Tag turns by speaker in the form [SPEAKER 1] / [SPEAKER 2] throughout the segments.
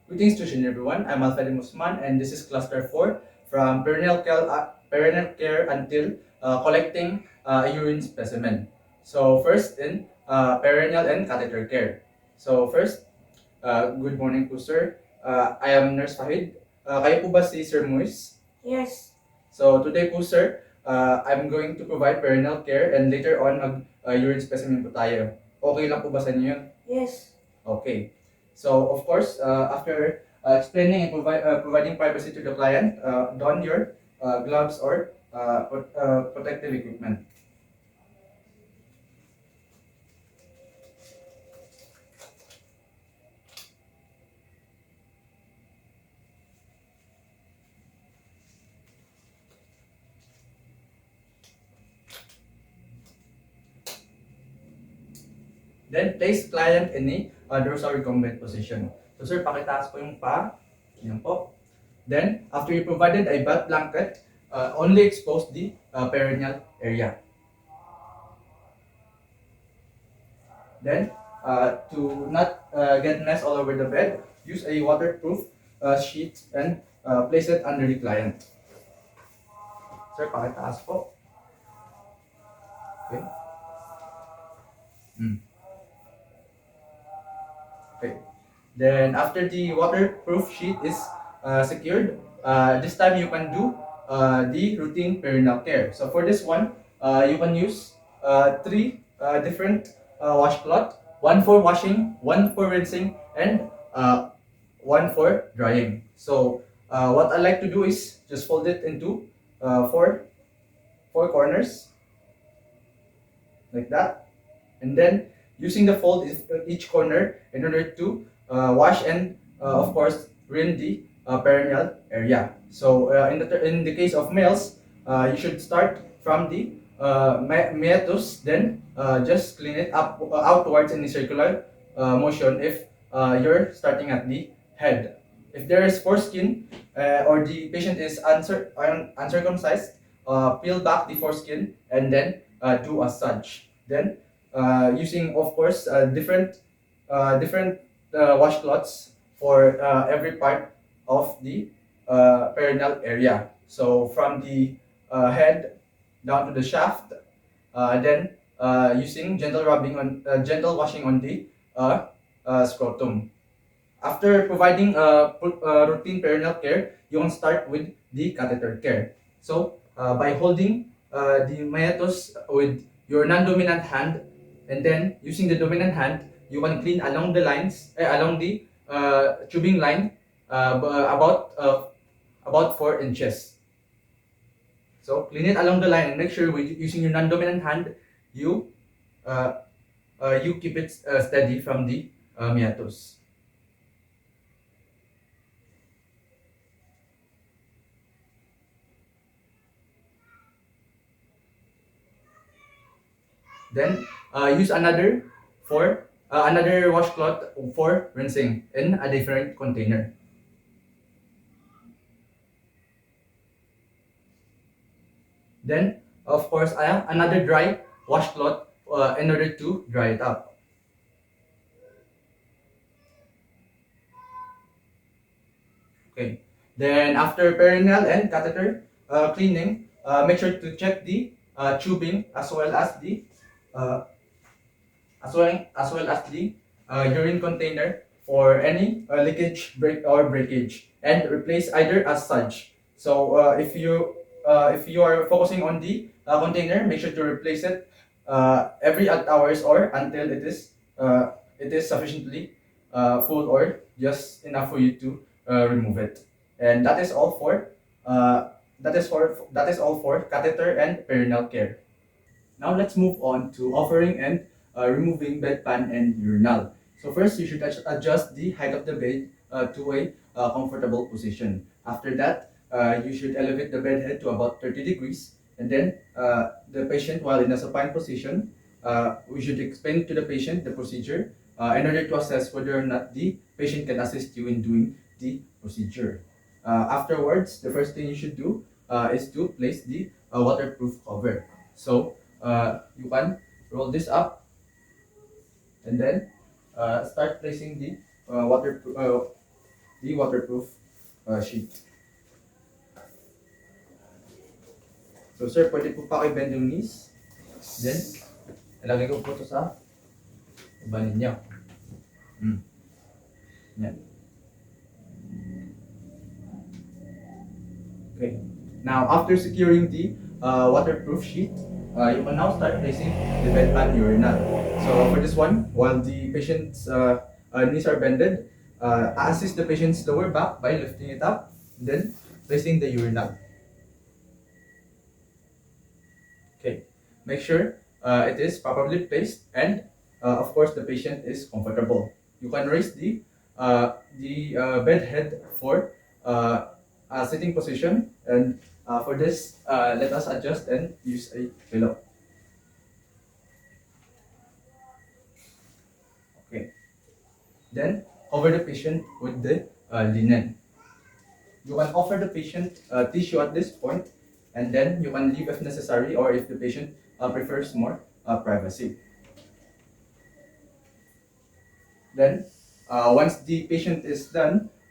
[SPEAKER 1] Greetings to everyone. I'm Al-Faheed and this is Cluster 4 from perennial care until collecting a urine specimen. So first in perennial and catheter care. So first, good morning po sir. I am Nurse Fahid. Kayo po ba si Sir Moise? Yes. So today po sir, I'm going to provide perennial care and later on urine specimen po tayo. Okay lang po ba sa inyo yun? Yes. Okay. So of course, after explaining and providing privacy to the client, don your gloves or protective equipment. Then place client in a dorsal recumbent position. So sir, pakitaas po yung pa. Yan po. Then, after you provided a belt blanket, only expose the perineal area. Then, to not get mess all over the bed, use a waterproof sheet and place it under the client. Sir, pakitaas po. Okay. Okay. Then, after the waterproof sheet is secured, this time you can do the routine perineal care. So for this one, you can use three different washcloth, one for washing, one for rinsing, and one for drying. So what I like to do is just fold it into four corners like that, and then using the fold each corner in order to wash and of course rinse the perineal area. So in the case of males, you should start from the meatus, then just clean it up outwards in a circular motion if you're starting at the head. If there is foreskin or the patient is uncircumcised, peel back the foreskin and then do as such. Then using of course different washcloths for every part of the perineal area. So from the head down to the shaft, then using gentle washing on the scrotum. After providing routine perineal care, you can start with the catheter care. So by holding the meatus with your non-dominant hand, and then using the dominant hand, you can clean along the lines, along the tubing line, about 4 inches. So clean it along the line and make sure with using your non-dominant hand, you you keep it steady from the meatus. Then use another washcloth for rinsing in a different container. Then of course another dry washcloth in order to dry it up. Okay. Then after perineal and catheter cleaning, make sure to check the tubing as well as the uh, urine container for any leakage, break or breakage, and replace either as such. So if you are focusing on the container, make sure to replace it every 8 hours or until it is sufficiently full or just enough for you to remove it. And that is all for catheter and perineal care. Now let's move on to offering and removing bedpan and urinal. So first, you should adjust the height of the bed to a comfortable position. After that, you should elevate the bed head to about 30 degrees. And then the patient, while in a supine position, we should explain to the patient the procedure in order to assess whether or not the patient can assist you in doing the procedure. Afterwards, the first thing you should do is to place the waterproof cover. So you can roll this up and then start placing the the waterproof sheet. So sir, pwede po paki-bend yung knees. Then, ilagay ko po ito sa iba ninyo. Yan. Okay. Now, after securing the waterproof sheet, you can now start placing the bedpan urinal. So for this one, while the patient's knees are bended, assist the patient's lower back by lifting it up, then placing the urinal. Okay. Make sure it is properly placed, and of course the patient is comfortable. You can raise the bed head for a sitting position, and for this, let us adjust and use a pillow. Okay. Then cover the patient with the linen. You can offer the patient tissue at this point, and then you can leave if necessary, or if the patient prefers more privacy. Then, once the patient is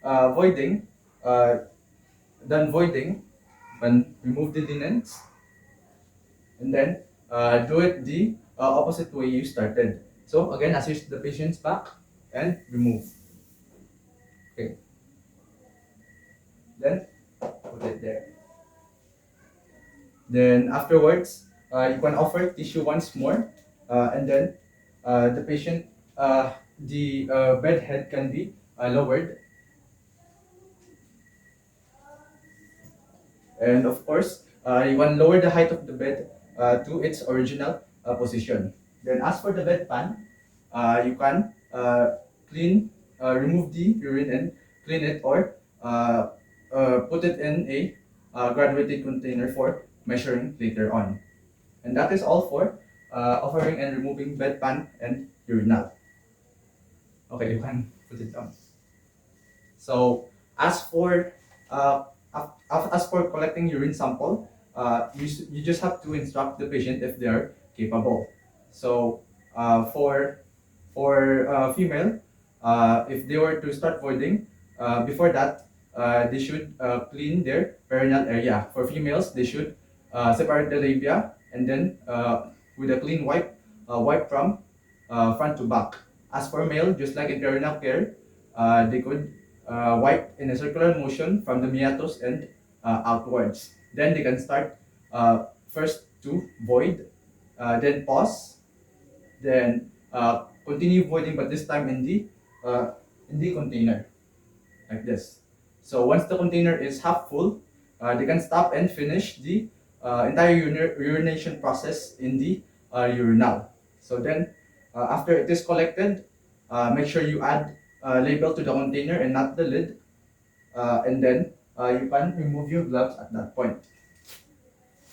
[SPEAKER 1] voiding, done voiding, and remove the linens, and then do it the opposite way you started. So again, assist the patient's back and remove. Okay. Then put it there. Then afterwards, you can offer tissue once more, and then the patient, the bed head can be lowered, and of course, you can lower the height of the bed to its original position. Then as for the bedpan, you can remove the urine and clean it, or put it in a graduated container for measuring later on. And that is all for offering and removing bedpan and urinal. Okay, you can put it down. So as for collecting urine sample, you just have to instruct the patient if they are capable. So for female, if they were to start voiding, before that, they should clean their perineal area. For females, they should separate the labia, and then with a clean wipe from front to back. As for male, just like in perineal care, they could wipe in a circular motion from the meatus and outwards. Then they can start first to void, then pause, then continue voiding, but this time in the container, like this. So once the container is half full, they can stop and finish the entire urination process in the urinal. So then, after it is collected, make sure you add label to the container and not the lid, and then you can remove your gloves at that point.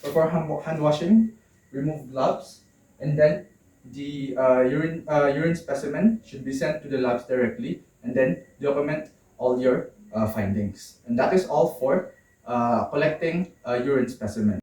[SPEAKER 1] So for hand washing, remove gloves, and then the urine specimen should be sent to the labs directly, and then document all your findings. And that is all for collecting urine specimen.